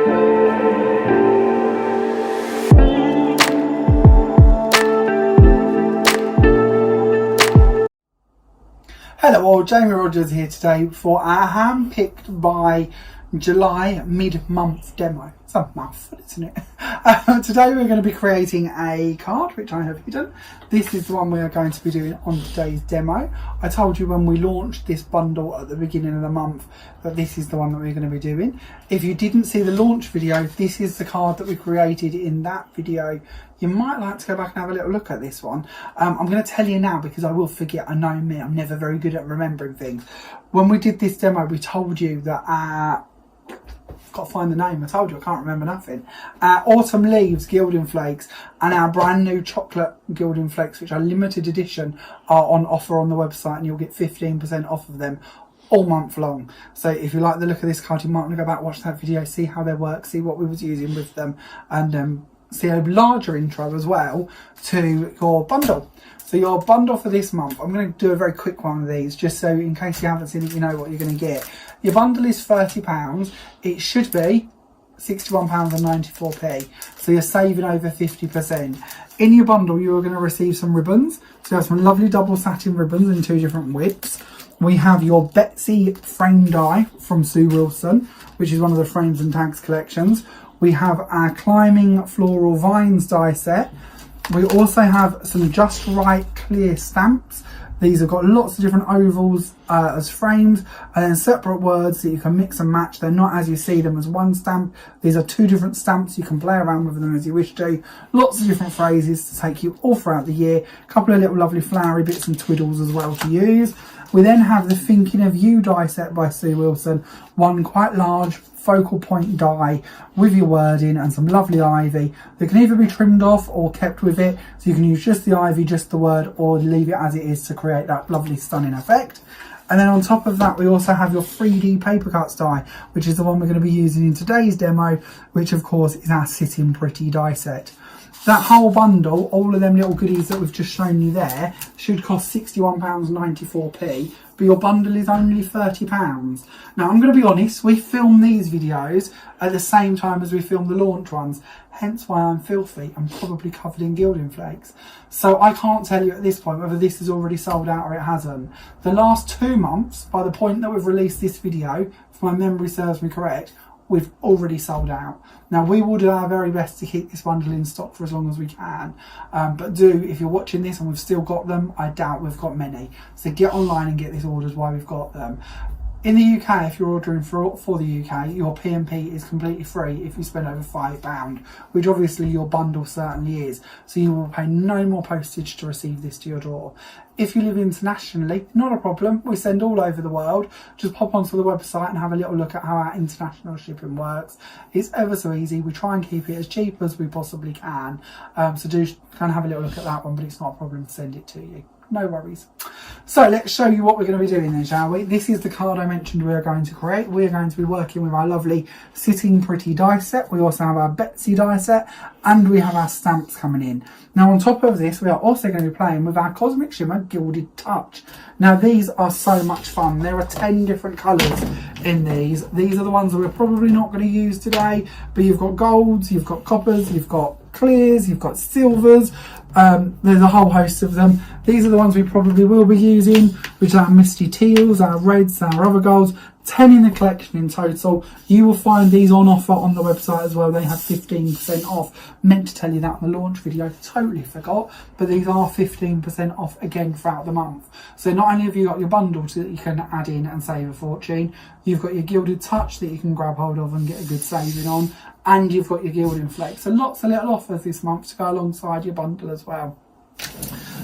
Hello all, Jamie Rodgers here today for our hand-picked by July mid-month demo. It's a mouthful, isn't it? Today we're going to be creating a card, which I have hidden. This is the one we are going to be doing on today's demo. I told you when we launched this bundle at the beginning of the month that this is the one that we're going to be doing. If you didn't see the launch video, this is the card that we created in that video. You might like to go back and have a little look at this one. I'm going to tell you now because I will forget. I know me, I'm never very good at remembering things. When we did this demo, we told you that got to find the name. I told you I can't remember nothing. Autumn Leaves Gilding Flakes and our brand new chocolate Gilding Flakes, which are limited edition, are on offer on the website, and you'll get 15% off of them all month long. So if you like the look of this card, you might want to go back, watch that video, see how they work, see what we was using with them, and see a larger intro as well to your bundle. So your bundle for this month, I'm going to do a very quick one of these, just so in case you haven't seen it, you know what you're going to get. Your bundle is £30. It should be £61.94. So you're saving over 50%. In your bundle, you're going to receive some ribbons. So you have some lovely double satin ribbons in 2 different widths. We have your Betsy frame die from Sue Wilson, which is one of the Frames and Tags collections. We have our Climbing Floral Vines die set. We also have some Just Right clear stamps. These have got lots of different ovals as frames, and then separate words that you can mix and match. They're not as you see them as one stamp. These are 2 different stamps. You can play around with them as you wish to. Lots of different phrases to take you all throughout the year. A couple of little lovely flowery bits and twiddles as well to use. We then have the Thinking of You die set by Sue Wilson. One quite large focal point die with your wording and some lovely ivy that can either be trimmed off or kept with it, so you can use just the ivy, just the word, or leave it as it is to create that lovely stunning effect. And then on top of that, we also have your 3D paper cuts die, which is the one we're going to be using in today's demo, which of course is our Sitting Pretty die set. That whole bundle, all of them little goodies that we've just shown you there, should cost £61.94, but your bundle is only £30. Now, I'm going to be honest, we film these videos at the same time as we film the launch ones, hence why I'm filthy. I'm probably covered in gilding flakes. So I can't tell you at this point whether this is already sold out or it hasn't. The last 2 months, by the point that we've released this video, if my memory serves me correct, we've already sold out. Now, we will do our very best to keep this bundle in stock for as long as we can, but if you're watching this and we've still got them, I doubt we've got many, so get online and get these orders while we've got them. In the UK, if you're ordering for the UK, your P&P is completely free if you spend over £5, which obviously your bundle certainly is. So you will pay no more postage to receive this to your door. If you live internationally, not a problem. We send all over the world. Just pop onto the website and have a little look at how our international shipping works. It's ever so easy. We try and keep it as cheap as we possibly can. So do kind of have a little look at that one, but it's not a problem to send it to you. No worries. So let's show you what we're going to be doing then, shall we? This is the card I mentioned we are going to create. We are going to be working with our lovely Sitting Pretty die set. We also have our Betsy die set, and we have our stamps coming in. Now, on top of this, we are also going to be playing with our Cosmic Shimmer Gilded Touch. Now, these are so much fun. There are 10 different colours in these. These are the ones that we're probably not going to use today, but you've got golds, you've got coppers, you've got clears, you've got silvers. There's a whole host of them. These are the ones we probably will be using, which are our Misty Teals, our Reds, our other golds. 10 in the collection in total. You will find these on offer on the website as well. They have 15% off. Meant to tell you that in the launch video, totally forgot, but these are 15% off again throughout the month. So not only have you got your bundles that you can add in and save a fortune, you've got your Gilded Touch that you can grab hold of and get a good saving on, and you've got your Gilding Flakes. So lots of little offers this month to go alongside your bundle as well.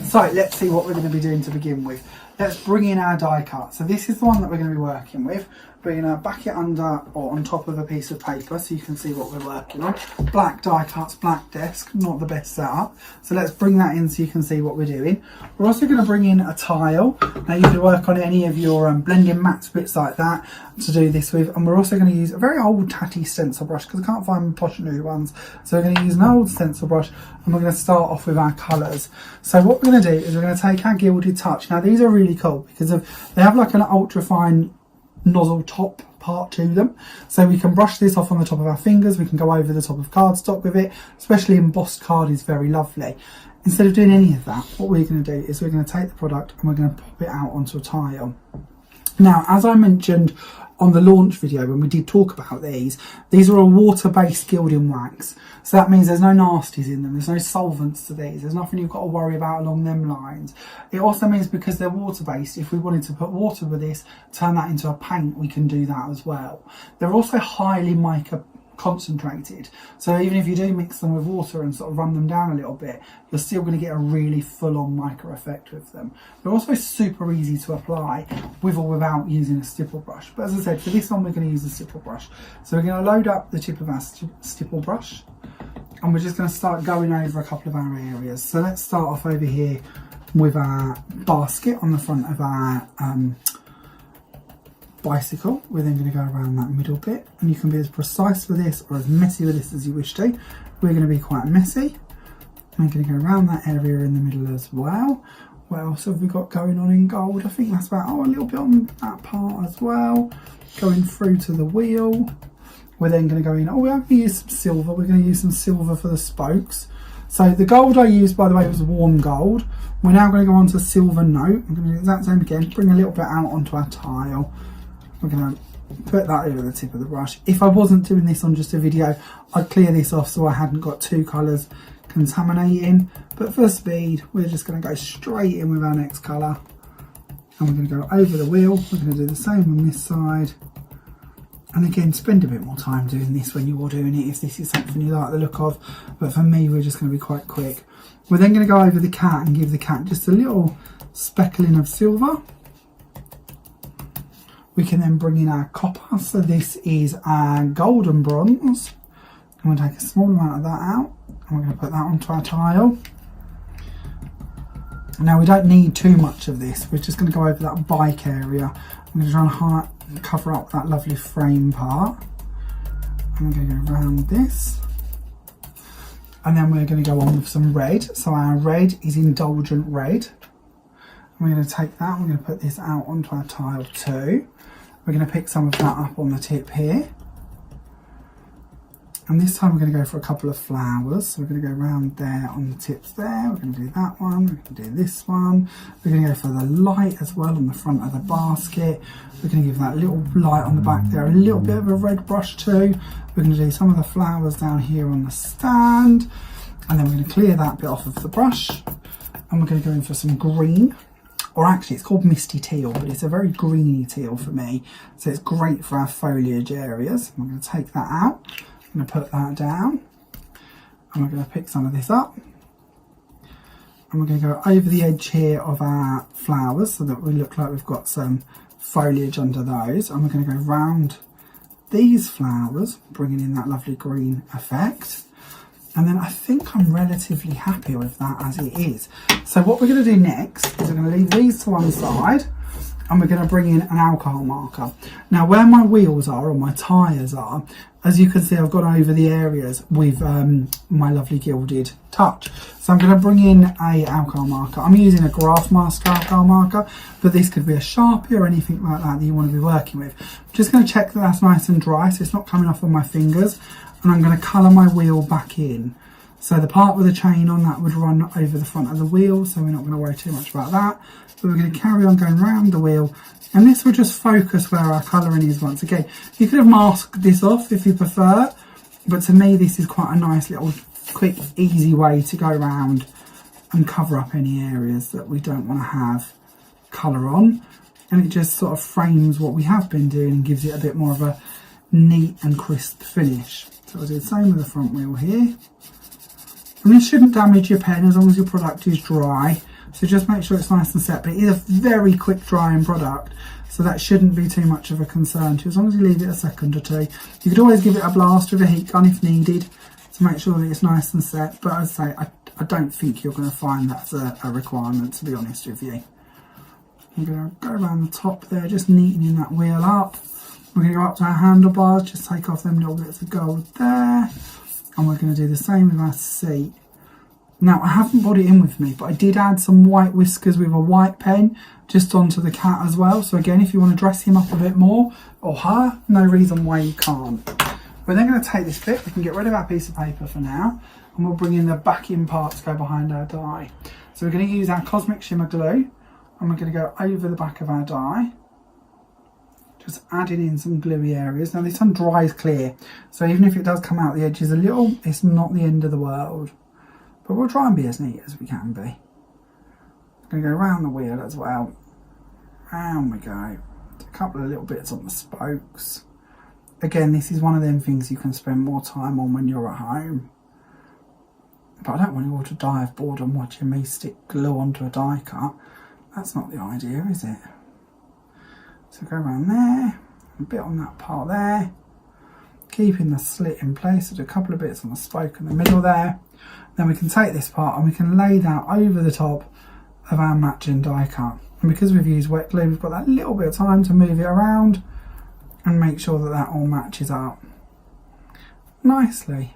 So let's see what we're going to be doing to begin with. Let's bring in our die cut. So this is the one that we're going to be working with. We're going to back it under or on top of a piece of paper so you can see what we're working on. Black die cuts, black desk, not the best setup. So let's bring that in so you can see what we're doing. We're also going to bring in a tile. Now you can work on any of your blending mats, bits like that to do this with. And we're also going to use a very old tatty stencil brush because I can't find posh new ones. So we're going to use an old stencil brush and we're going to start off with our colours. So what we're going to do is we're going to take our Gilded Touch. Now these are really cool because they have like an ultra fine nozzle top part to them. So we can brush this off on the top of our fingers, we can go over the top of cardstock with it, especially embossed card is very lovely. Instead of doing any of that, what we're going to do is we're going to take the product and we're going to pop it out onto a tile. Now, as I mentioned on the launch video when we did talk about these are a water-based gilding wax. So that means there's no nasties in them, there's no solvents to these, there's nothing you've got to worry about along them lines. It also means because they're water-based, if we wanted to put water with this, turn that into a paint, we can do that as well. They're also highly mica concentrated, so even if you do mix them with water and sort of run them down a little bit, you're still going to get a really full-on mica effect with them. They're also super easy to apply with or without using a stipple brush, but as I said, for this one we're going to use a stipple brush. So we're going to load up the tip of our stipple brush and we're just going to start going over a couple of our areas. So let's start off over here with our basket on the front of our bicycle. We're then going to go around that middle bit, and you can be as precise with this or as messy with this as you wish to. We're going to be quite messy. We're going to go around that area in the middle as well. What else have we got going on in gold? I think that's about, a little bit on that part as well. Going through to the wheel. We're then going to go in, we're going to use some silver. We're going to use some silver for the spokes. So the gold I used, by the way, was warm gold. We're now going to go on to silver note. I'm going to do the exact same again, bring a little bit out onto our tile. We're going to put that over the tip of the brush. If I wasn't doing this on just a video, I'd clear this off so I hadn't got two colours contaminating. But for speed, we're just going to go straight in with our next colour. And we're going to go over the wheel. We're going to do the same on this side. And again, spend a bit more time doing this when you're doing it, if this is something you like the look of. But for me, we're just going to be quite quick. We're then going to go over the cat and give the cat just a little speckling of silver. We can then bring in our copper. So this is our golden bronze. I'm going to take a small amount of that out and we're going to put that onto our tile. Now we don't need too much of this. We're just going to go over that bike area. I'm going to try and cover up that lovely frame part. I'm going to go around this. And then we're going to go on with some red. So our red is Indulgent Red. We're going to take that, we're going to put this out onto our tile too. We're going to pick some of that up on the tip here. And this time we're going to go for a couple of flowers. So we're going to go around there on the tips there. We're going to do that one, we're going to do this one. We're going to go for the light as well on the front of the basket. We're going to give that little light on the back there a little bit of a red brush too. We're going to do some of the flowers down here on the stand. And then we're going to clear that bit off of the brush. And we're going to go in for some green. Or actually it's called Misty Teal, but it's a very greeny teal for me. So it's great for our foliage areas. I'm going to take that out. I'm going to put that down. And we're going to pick some of this up. And we're going to go over the edge here of our flowers so that we look like we've got some foliage under those. And we're going to go round these flowers, bringing in that lovely green effect. And then I think I'm relatively happy with that as it is. So what we're going to do next is we're going to leave these to one side and we're going to bring in an alcohol marker. Now where my wheels are or my tyres are, as you can see I've gone over the areas with my lovely gilded touch. So I'm going to bring in a alcohol marker. I'm using a Craftmania alcohol marker, but this could be a Sharpie or anything like that you want to be working with. I'm just going to check that that's nice and dry so it's not coming off on my fingers. And I'm going to colour my wheel back in. So the part with the chain on that would run over the front of the wheel, so we're not going to worry too much about that. But we're going to carry on going around the wheel, and this will just focus where our colouring is once again. You could have masked this off if you prefer, but to me this is quite a nice little quick easy way to go around and cover up any areas that we don't want to have colour on. And it just sort of frames what we have been doing and gives it a bit more of a neat and crisp finish. So we'll do the same with the front wheel here. And this shouldn't damage your pen as long as your product is dry. So just make sure it's nice and set. But it is a very quick drying product, so that shouldn't be too much of a concern to you, as long as you leave it a second or two. You could always give it a blast with a heat gun if needed to make sure that it's nice and set. But as I say, I don't think you're going to find that's a requirement, to be honest with you. I'm going to go around the top there, just neatening that wheel up. We're going to go up to our handlebars, just take off them little bits of gold there. And we're going to do the same with our seat. Now, I haven't brought it in with me, but I did add some white whiskers with a white pen just onto the cat as well. So again, if you want to dress him up a bit more, or her, no reason why you can't. We're then going to take this bit, we can get rid of our piece of paper for now, and we'll bring in the backing part to go behind our die. So we're going to use our Cosmic Shimmer glue, and we're going to go over the back of our die, just adding in some gluey areas. Now this one dries clear, so even if it does come out the edges a little, it's not the end of the world. But we'll try and be as neat as we can be. I'm going to go around the wheel as well. Round we go. A couple of little bits on the spokes. Again, this is one of them things you can spend more time on when you're at home. But I don't want you all to die of boredom watching me stick glue onto a die cut. That's not the idea, is it? So go around there, a bit on that part there. Keeping the slit in place, so do a couple of bits on the spoke in the middle there. Then we can take this part and we can lay that over the top of our matching die cut. And because we've used wet glue, we've got that little bit of time to move it around and make sure that that all matches up nicely.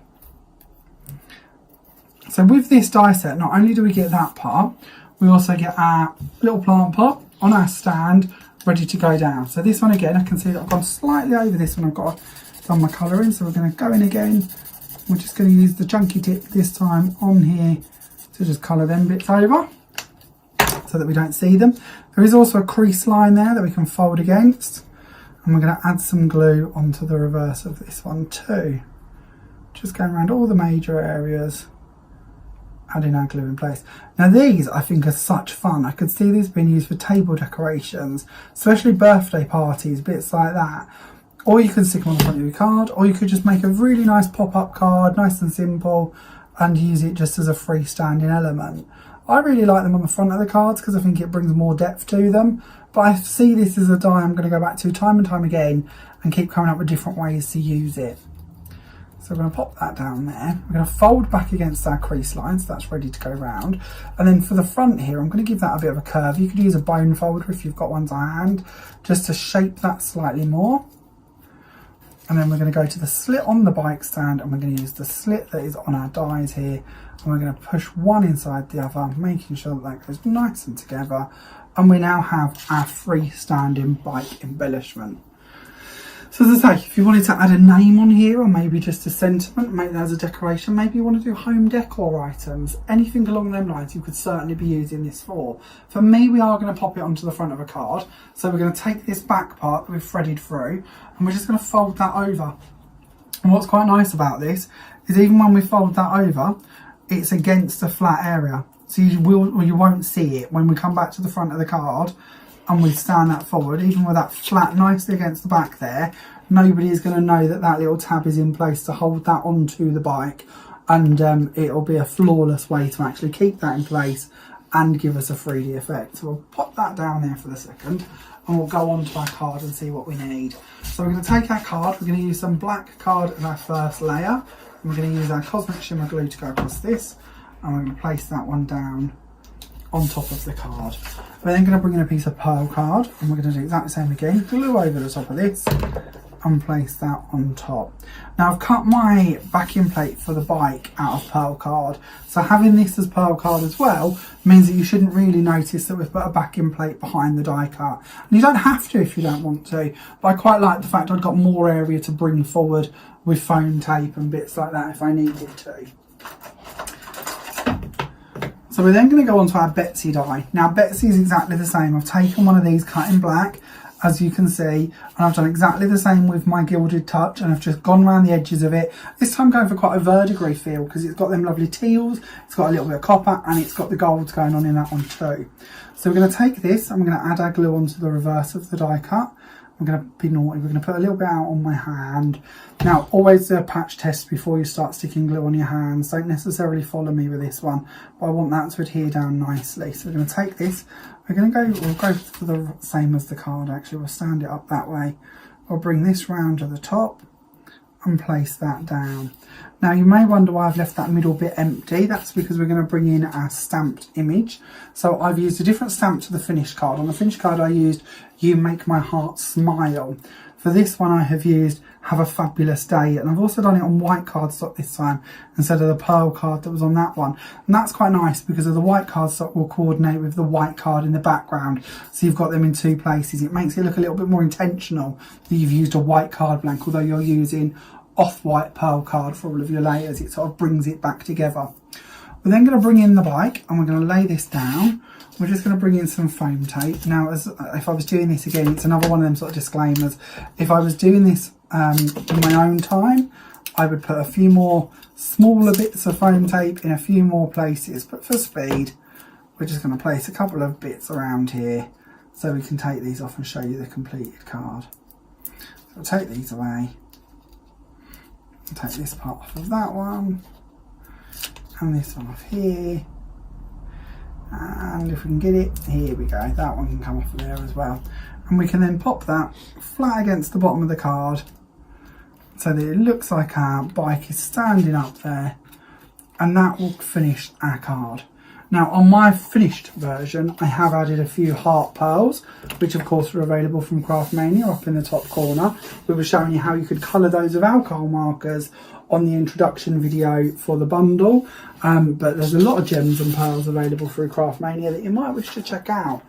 So with this die set, not only do we get that part, we also get our little plant pot on our stand ready to go down. So this one again, I can see that I've gone slightly over this one. I've got done my colouring, so we're going to go in again. We're just going to use the chunky tip this time on here to just colour them bits over so that we don't see them. There is also a crease line there that we can fold against, and we're going to add some glue onto the reverse of this one too. Just going around all the major areas, adding our glue in place. Now these I think are such fun. I could see these being used for table decorations, especially birthday parties, bits like that. Or you can stick them on the front of your card, or you could just make a really nice pop-up card, nice and simple, and use it just as a freestanding element. I really like them on the front of the cards because I think it brings more depth to them, but I see this as a die I'm going to go back to time and time again and keep coming up with different ways to use it. So we're going to pop that down there. We're going to fold back against our crease line, so that's ready to go round. And then for the front here, I'm going to give that a bit of a curve. You could use a bone folder if you've got one to hand, just to shape that slightly more. And then we're going to go to the slit on the bike stand, and we're going to use the slit that is on our dies here, and we're going to push one inside the other, making sure that that goes nice and together. And we now have our freestanding bike embellishment. So as I say, if you wanted to add a name on here, or maybe just a sentiment, make that as a decoration, maybe you want to do home decor items, anything along them lines, you could certainly be using this for. For me, we are going to pop it onto the front of a card. So we're going to take this back part that we've threaded through, and we're just going to fold that over. And what's quite nice about this is even when we fold that over, it's against a flat area. So you won't see it when we come back to the front of the card and we stand that forward. Even with that flat nicely against the back there, nobody is going to know that that little tab is in place to hold that onto the bike, and it'll be a flawless way to actually keep that in place and give us a 3D effect. So we'll pop that down there for the second, and we'll go on to our card and see what we need. So we're going to take our card, we're going to use some black card as our first layer, and we're going to use our Cosmic Shimmer glue to go across this, and we're going to place that one down on top of the card. We're then going to bring in a piece of pearl card, and we're going to do exactly the same again, glue over the top of this and place that on top. Now I've cut my backing plate for the bike out of pearl card, so having this as pearl card as well means that you shouldn't really notice that we've put a backing plate behind the die cut. And you don't have to if you don't want to, but I quite like the fact I've got more area to bring forward with foam tape and bits like that if I needed to. So we're then going to go on to our Betsy die. Now Betsy is exactly the same. I've taken one of these cut in black, as you can see, and I've done exactly the same with my Gilded Touch, and I've just gone around the edges of it. This time going for quite a verdigris feel because it's got them lovely teals, it's got a little bit of copper, and it's got the golds going on in that one too. So we're going to take this and we're going to add our glue onto the reverse of the die cut. I'm going to be naughty, we're going to put a little bit out on my hand. Now always do a patch test before you start sticking glue on your hands. Don't necessarily follow me with this one, but I want that to adhere down nicely. So we're going to take this, we'll go for the same as the card actually, we'll stand it up that way. I'll bring this round to the top and place that down. Now you may wonder why I've left that middle bit empty. That's because we're going to bring in our stamped image. So I've used a different stamp to the finished card. On the finished card I used "You Make My Heart Smile." For this one I have used Have a Fabulous Day, and I've also done it on white cardstock this time instead of the pearl card that was on that one. And that's quite nice because of the white cardstock will coordinate with the white card in the background, so you've got them in two places. It makes it look a little bit more intentional that you've used a white card blank, although you're using off-white pearl card for all of your layers. It sort of brings it back together. We're then going to bring in the bike and we're going to lay this down. We're just going to bring in some foam tape. Now, if I was doing this again, it's another one of them sort of disclaimers. If I was doing this in my own time, I would put a few more smaller bits of foam tape in a few more places. But for speed, we're just going to place a couple of bits around here so we can take these off and show you the completed card. So I'll take these away. I'll take this part off of that one. And this one off here. And if we can get it, here we go, that one can come off of there as well. And we can then pop that flat against the bottom of the card so that it looks like our bike is standing up there, and that will finish our card. Now on my finished version I have added a few heart pearls, which of course are available from Craftmania up in the top corner. We were showing you how you could colour those with alcohol markers on the introduction video for the bundle, but there's a lot of gems and pearls available through Craftmania that you might wish to check out.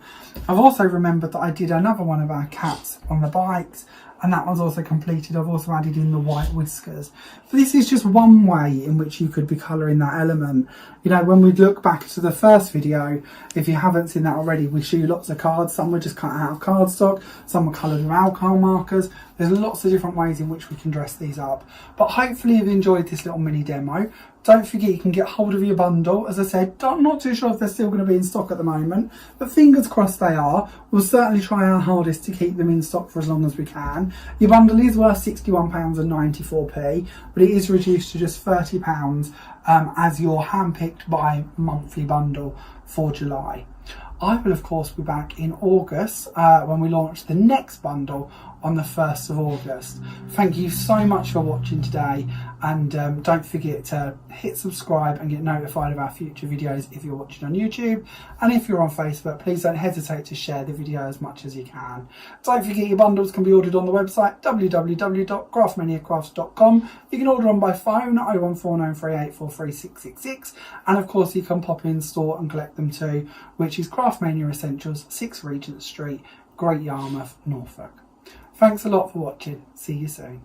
I've also remembered that I did another one of our cats on the bikes, and that one's also completed. I've also added in the white whiskers. But this is just one way in which you could be colouring that element. You know, when we look back to the first video, if you haven't seen that already, we show you lots of cards. Some were just cut out of cardstock, some were coloured with alcohol markers. There's lots of different ways in which we can dress these up. But hopefully you've enjoyed this little mini demo. Don't forget you can get hold of your bundle. As I said, I'm not too sure if they're still going to be in stock at the moment, but fingers crossed they are. We'll certainly try our hardest to keep them in stock for as long as we can. Your bundle is worth £61.94, but it is reduced to just £30 as your hand-picked by monthly bundle for July. I will of course be back in August when we launch the next bundle on the 1st of August. Thank you so much for watching today, and don't forget to hit subscribe and get notified of our future videos if you're watching on YouTube, and if you're on Facebook, please don't hesitate to share the video as much as you can. Don't forget your bundles can be ordered on the website www.craftmaniacrafts.com. You can order them by phone at 01493843666, and of course you can pop in store and collect them too, which is Craftmania Essentials, 6 Regent Street, Great Yarmouth, Norfolk. Thanks a lot for watching. See you soon.